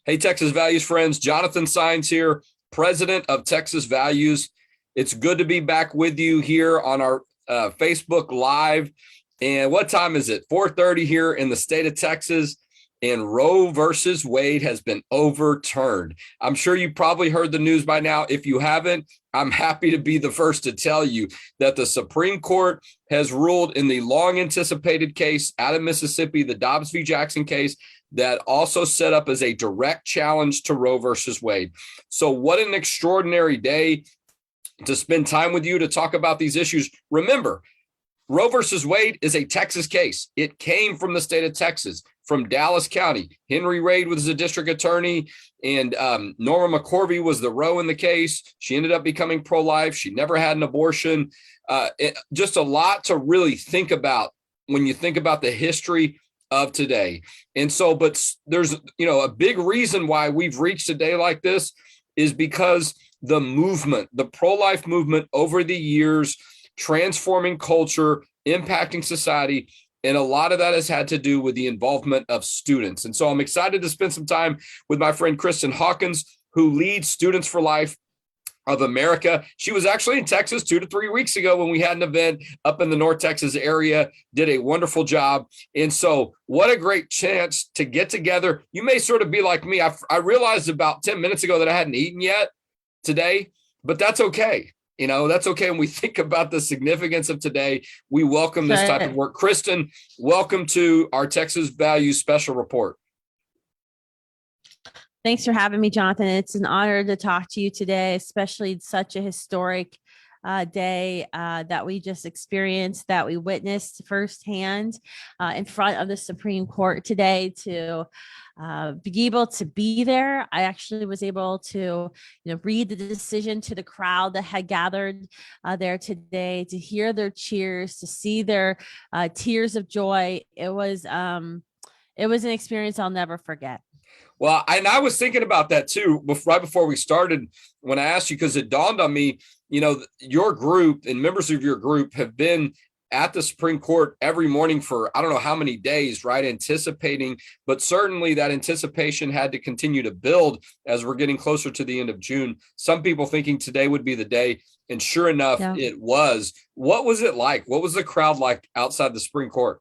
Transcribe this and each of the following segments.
Hey, Texas Values friends, Jonathan Saenz here, president of Texas Values. It's good to be back with you here on our Facebook Live. And what time is it? 4:30 here in the state of Texas. And Roe versus Wade has been overturned. I'm sure you probably heard the news by now. If you haven't, I'm happy to be the first to tell you that the Supreme Court has ruled in the long anticipated case out of Mississippi, the Dobbs v. Jackson case, that also set up as a direct challenge to Roe versus Wade. So what an extraordinary day to spend time with you to talk about these issues. Remember, Roe versus Wade is a Texas case. It came from the state of Texas, from Dallas County. Henry Reid was the district attorney, and Norma McCorvey was the Roe in the case. She ended up becoming pro-life. She never had an abortion. Just a lot to really think about when you think about the history of today. And so, but there's, a big reason why we've reached a day like this is because the movement, the pro-life movement over the years, transforming culture, impacting society. And a lot of that has had to do with the involvement of students. And so I'm excited to spend some time with my friend Kristan Hawkins, who leads Students for Life of America. She was actually in Texas 2 to 3 weeks ago when we had an event up in the North Texas area, did a wonderful job. And so what a great chance to get together. You may sort of be like me. I realized about 10 minutes ago that I hadn't eaten yet today, but that's okay. That's okay. When we think about the significance of today, we welcome this type of work. Kristan, welcome to our Texas Values Special Report. Thanks for having me, Jonathan. It's an honor to talk to you today, especially such a historic day that we just experienced, that we witnessed firsthand in front of the Supreme Court today. To be able to be there, I actually was able to read the decision to the crowd that had gathered there today, to hear their cheers, to see their tears of joy. It was an experience I'll never forget. Well, and I was thinking about that too, right before we started, when I asked you, because it dawned on me, your group and members of your group have been at the Supreme Court every morning for I don't know how many days, right? Anticipating, but certainly that anticipation had to continue to build as we're getting closer to the end of June. Some people thinking today would be the day, and sure enough, It was. What was it like? What was the crowd like outside the Supreme Court?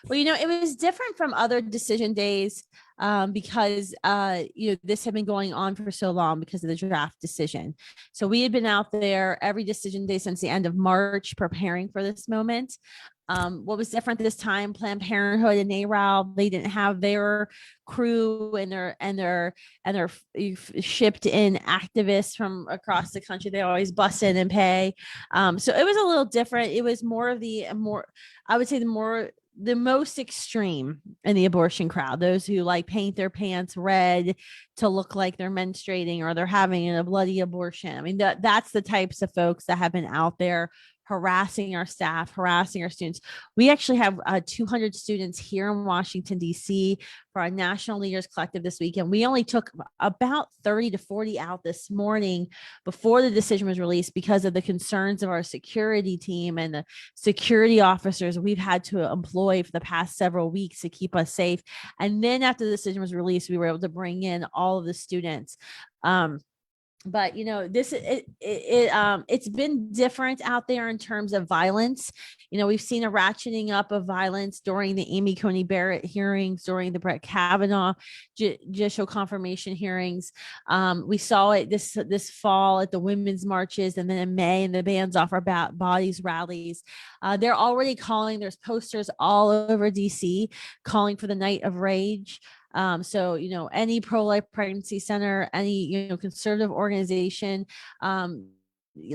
Well, it was different from other decision days because, this had been going on for so long because of the draft decision. So we had been out there every decision day since the end of March preparing for this moment. What was different this time, Planned Parenthood and NARAL, they didn't have their crew and their shipped in activists from across the country. They always bus in and pay. So it was a little different. It was more of the most extreme in the abortion crowd, those who paint their pants red to look like they're menstruating or they're having a bloody abortion. I mean, that's the types of folks that have been out there harassing our staff, harassing our students. We actually have 200 students here in Washington, D.C. for our National Leaders Collective this week. And we only took about 30 to 40 out this morning before the decision was released because of the concerns of our security team and the security officers we've had to employ for the past several weeks to keep us safe. And then after the decision was released, we were able to bring in all of the students. But it's been different out there in terms of violence. We've seen a ratcheting up of violence during the Amy Coney Barrett hearings, during the Brett Kavanaugh judicial confirmation hearings. We saw it this fall at the women's marches, and then in May in the Bands Off Our Bodies rallies. They're already calling. There's posters all over DC calling for the Night of Rage. So, any pro-life pregnancy center, any, conservative organization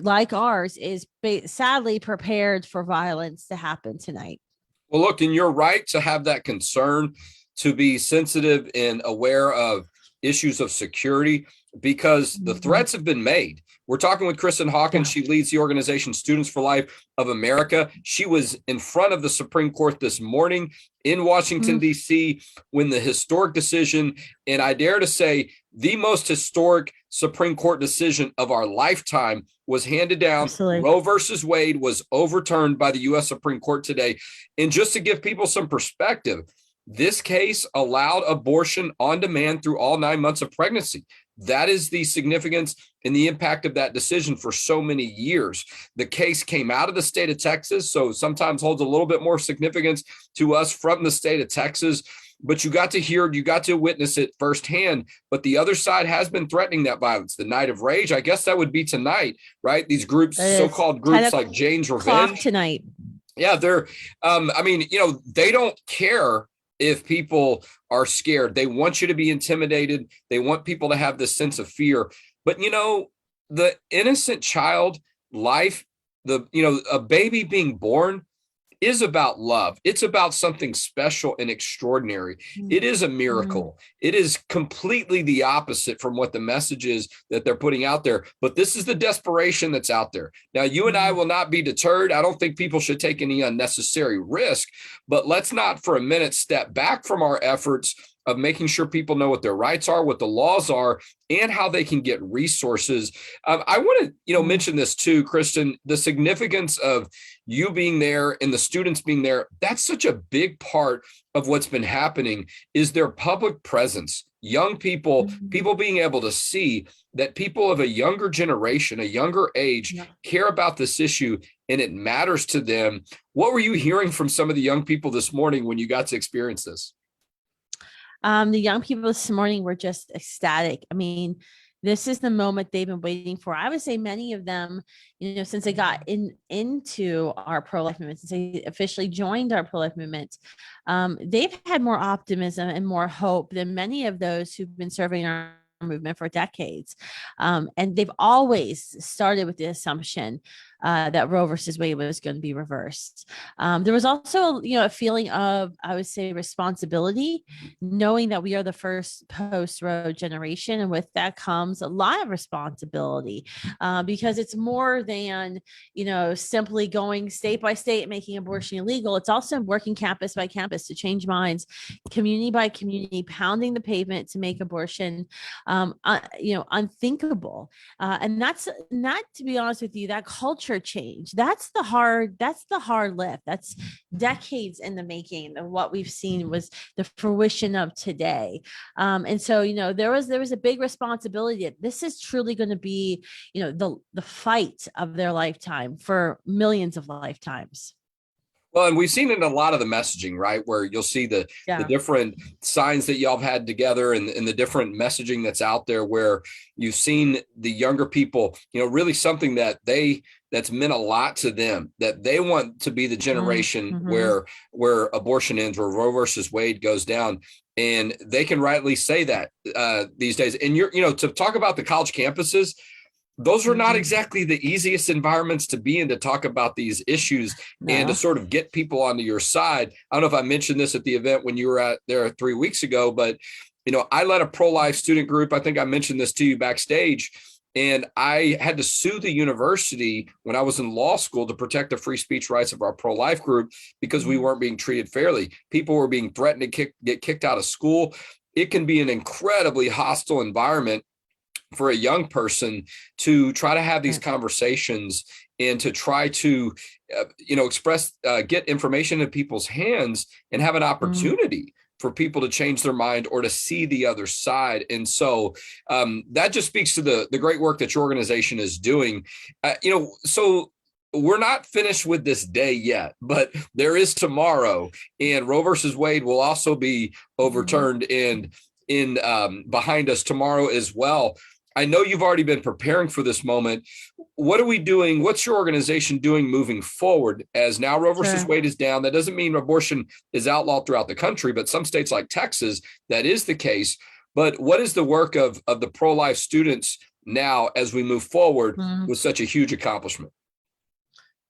like ours is sadly prepared for violence to happen tonight. Well, look, and you're right to have that concern, to be sensitive and aware of issues of security, because the threats have been made. We're talking with Kristan Hawkins. She leads the organization Students for Life of America. She was in front of the Supreme Court this morning in Washington, D.C., when the historic decision, and I dare to say the most historic Supreme Court decision of our lifetime, was handed down. Absolutely. Roe versus Wade was overturned by the U.S. Supreme Court today. And just to give people some perspective, This case allowed abortion on demand through all 9 months of pregnancy. That is the significance and the impact of that decision for so many years. The case came out of the state of Texas, so sometimes holds a little bit more significance to us from the state of Texas. But you got to hear, you got to witness it firsthand. But the other side has been threatening that violence. The night of rage, I guess that would be tonight, right? These groups, so-called groups like Jane's Revenge. Tonight. Yeah, they're, I mean, they don't care if people are scared. They want you to be intimidated. They want people to have this sense of fear. But, the innocent child life, a baby being born is about love. It's about something special and extraordinary. It is a miracle. It is completely the opposite from what the message is that they're putting out there. But this is the desperation that's out there. Now, you and I will not be deterred. I don't think people should take any unnecessary risk, but let's not for a minute step back from our efforts of making sure people know what their rights are, what the laws are, and how they can get resources. I want to, mention this too, Kristan, the significance of you being there and the students being there. That's such a big part of what's been happening is their public presence. Young people, people being able to see that people of a younger generation, a younger age, care about this issue and it matters to them. What were you hearing from some of the young people this morning when you got to experience this? The young people this morning were just ecstatic. I mean, this is the moment they've been waiting for. I would say many of them, since they got into our pro-life movement, since they officially joined our pro-life movement, they've had more optimism and more hope than many of those who've been serving our movement for decades. And they've always started with the assumption that Roe versus Wade was going to be reversed. There was also, a feeling of, I would say, responsibility, knowing that we are the first post-Roe generation. And with that comes a lot of responsibility because it's more than, simply going state by state, making abortion illegal. It's also working campus by campus to change minds, community by community, pounding the pavement to make abortion, unthinkable. And that's not, to be honest with you, that culture change. That's the hard lift. That's decades in the making. And what we've seen was the fruition of today. And so, there was a big responsibility that this is truly going to be, the fight of their lifetime for millions of lifetimes. Well, and we've seen it in a lot of the messaging, right? Where you'll see the different signs that y'all have had together and the different messaging that's out there where you've seen the younger people, really something that's meant a lot to them, that they want to be the generation where abortion ends, where Roe versus Wade goes down. And they can rightly say that these days. And to talk about the college campuses, those are not exactly the easiest environments to be in to talk about these issues and to sort of get people onto your side. I don't know if I mentioned this at the event when you were there 3 weeks ago, but, I led a pro-life student group. I think I mentioned this to you backstage, and I had to sue the university when I was in law school to protect the free speech rights of our pro-life group because we weren't being treated fairly. People were being threatened to get kicked out of school. It can be an incredibly hostile environment for a young person to try to have these conversations and to try to, express, get information in people's hands and have an opportunity for people to change their mind or to see the other side. And so that just speaks to the great work that your organization is doing. So we're not finished with this day yet, but there is tomorrow, and Roe versus Wade will also be overturned in behind us tomorrow as well. I know you've already been preparing for this moment. What are we doing? What's your organization doing moving forward as now Roe versus Wade is down? That doesn't mean abortion is outlawed throughout the country, but some states like Texas, that is the case. But what is the work of the pro-life students now as we move forward with such a huge accomplishment?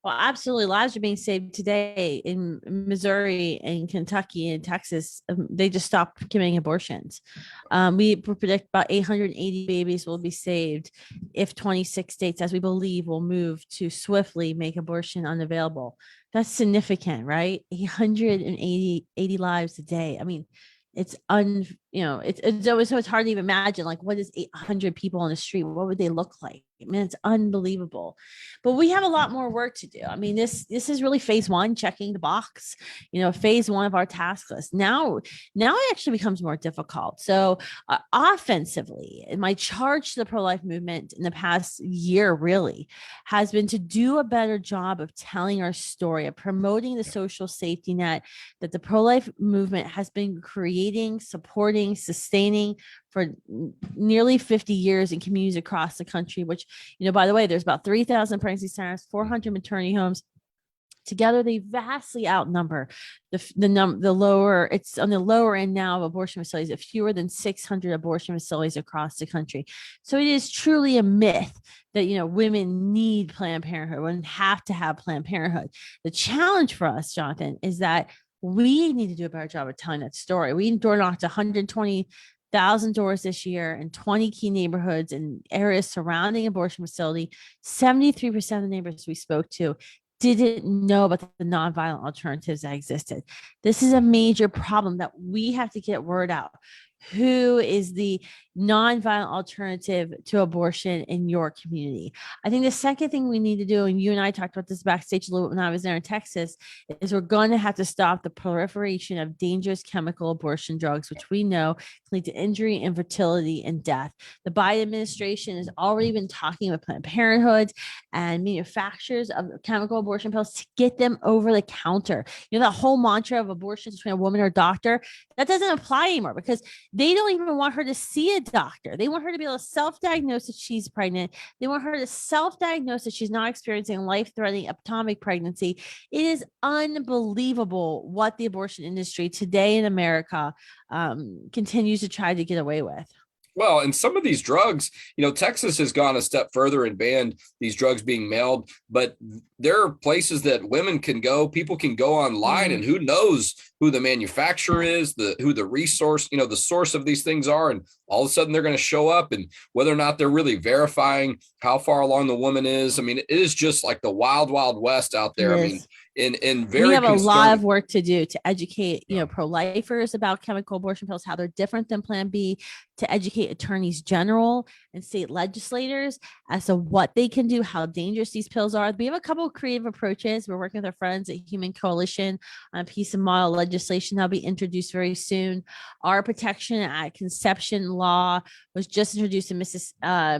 Well, absolutely. Lives are being saved today in Missouri and Kentucky and Texas. They just stopped committing abortions. We predict about 880 babies will be saved if 26 states, as we believe, will move to swiftly make abortion unavailable. That's significant, right? 880 lives a day. I mean, it's it's always so it's hard to even imagine, like, what is 800 people on the street? What would they look like? I mean, it's unbelievable. But we have a lot more work to do. I mean, this is really phase one, checking the box, phase one of our task list. Now it actually becomes more difficult. So offensively, my charge to the pro-life movement in the past year really has been to do a better job of telling our story, of promoting the social safety net that the pro-life movement has been creating, supporting, sustaining for nearly 50 years in communities across the country, which, by the way, there's about 3,000 pregnancy centers, 400 maternity homes. Together, they vastly outnumber the lower. It's on the lower end now of abortion facilities, of fewer than 600 abortion facilities across the country. So it is truly a myth that women need Planned Parenthood, women have to have Planned Parenthood. The challenge for us, Jonathan, is that we need to do a better job of telling that story. We door knocked 120,000 doors this year in 20 key neighborhoods and areas surrounding abortion facility. 73% of the neighbors we spoke to didn't know about the nonviolent alternatives that existed. This is a major problem that we have to get word out. Who is the nonviolent alternative to abortion in your community? I think the second thing we need to do, and you and I talked about this backstage a little bit when I was there in Texas, is we're going to have to stop the proliferation of dangerous chemical abortion drugs, which we know can lead to injury, infertility, and death. The Biden administration has already been talking with Planned Parenthood and manufacturers of chemical abortion pills to get them over the counter. The whole mantra of abortion between a woman or a doctor, that doesn't apply anymore, because they don't even want her to see a doctor. They want her to be able to self-diagnose that she's pregnant. They want her to self-diagnose that she's not experiencing life-threatening ectopic pregnancy. It is unbelievable what the abortion industry today in America continues to try to get away with. Well, and some of these drugs, Texas has gone a step further and banned these drugs being mailed, but there are places that women can go, people can go online, and who knows who the manufacturer is, who the resource, the source of these things are. And all of a sudden they're going to show up, and whether or not they're really verifying how far along the woman is. I mean, it is just like the wild, wild west out there. I mean, and very we have a lot of work to do to educate pro-lifers about chemical abortion pills, how they're different than Plan B, to educate attorneys general and state legislators as to what they can do, how dangerous these pills are. We have a couple of creative approaches. We're working with our friends at Human Coalition on a piece of model legislation that'll be introduced very soon. Our protection at conception law was just introduced in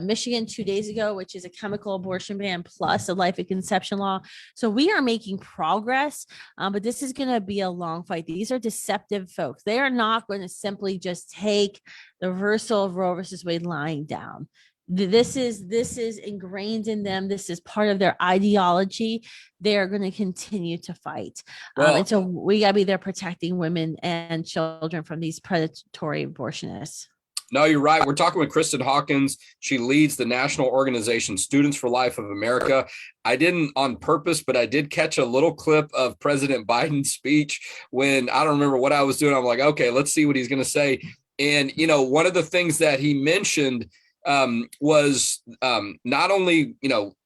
Michigan 2 days ago, which is a chemical abortion ban plus a life at conception law. So we are making progress, but this is going to be a long fight. These are deceptive folks. They are not going to simply just take the reversal of Roe versus Wade lying down. This is ingrained in them. This is part of their ideology. They are going to continue to fight. And so we got to be there protecting women and children from these predatory abortionists. No, you're right. We're talking with Kristan Hawkins. She leads the national organization Students for Life of America. I didn't on purpose, but I did catch a little clip of President Biden's speech when I don't remember what I was doing. I'm like, okay, let's see what he's going to say. And, one of the things that he mentioned was not only,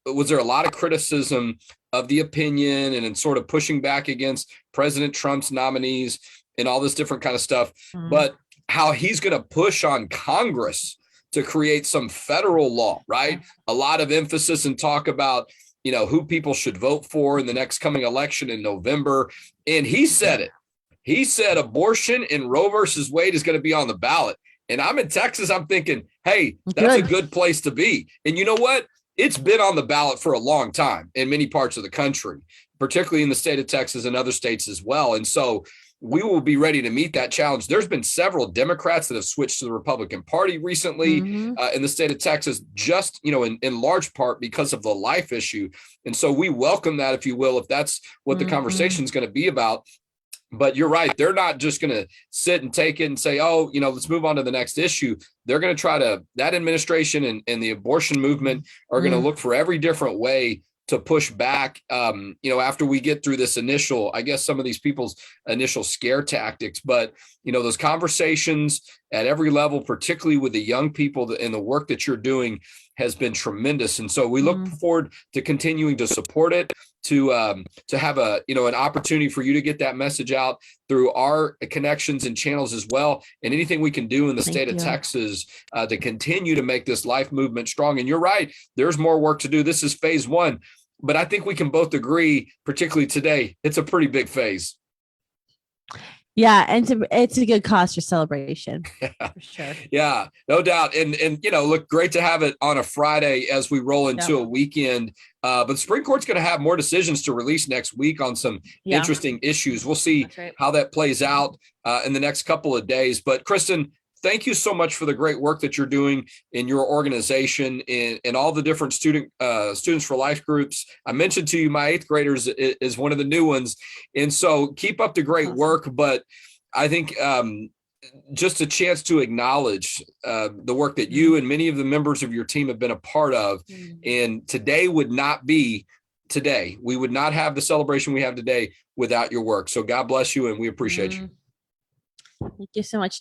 was there a lot of criticism of the opinion and in sort of pushing back against President Trump's nominees and all this different kind of stuff, but how he's going to push on Congress to create some federal law, right? A lot of emphasis and talk about, who people should vote for in the next coming election in November. And he said it. He said abortion in Roe versus Wade is going to be on the ballot. And I'm in Texas. I'm thinking, hey, that's a good place to be. And you know what? It's been on the ballot for a long time in many parts of the country, particularly in the state of Texas and other states as well. And so we will be ready to meet that challenge. There's been several Democrats that have switched to the Republican Party recently in the state of Texas, just, in large part because of the life issue. And so we welcome that, if you will, if that's what the conversation is going to be about. But you're right. They're not just going to sit and take it and say, oh, let's move on to the next issue. They're going to try to, that administration and the abortion movement are going to look for every different way to push back, after we get through this initial, I guess some of these people's initial scare tactics, but, those conversations at every level, particularly with the young people, and the work that you're doing has been tremendous. And so we look forward to continuing to support it, to have an opportunity for you to get that message out through our connections and channels as well. And anything we can do in the state of Texas to continue to make this life movement strong. And you're right, there's more work to do. This is phase one, but I think we can both agree, particularly today, it's a pretty big phase. Yeah, and it's a good cause for celebration, for sure. Yeah, no doubt. And look, great to have it on a Friday as we roll into a weekend. But the Supreme Court's going to have more decisions to release next week on some interesting issues. We'll see how that plays out in the next couple of days. But Kristan, thank you so much for the great work that you're doing in your organization and all the different Students for Life groups. I mentioned to you, my 8th graders is one of the new ones. And so keep up the great work. But I think just a chance to acknowledge the work that you and many of the members of your team have been a part of. And today would not be today. We would not have the celebration we have today without your work. So God bless you, and we appreciate you. Thank you so much.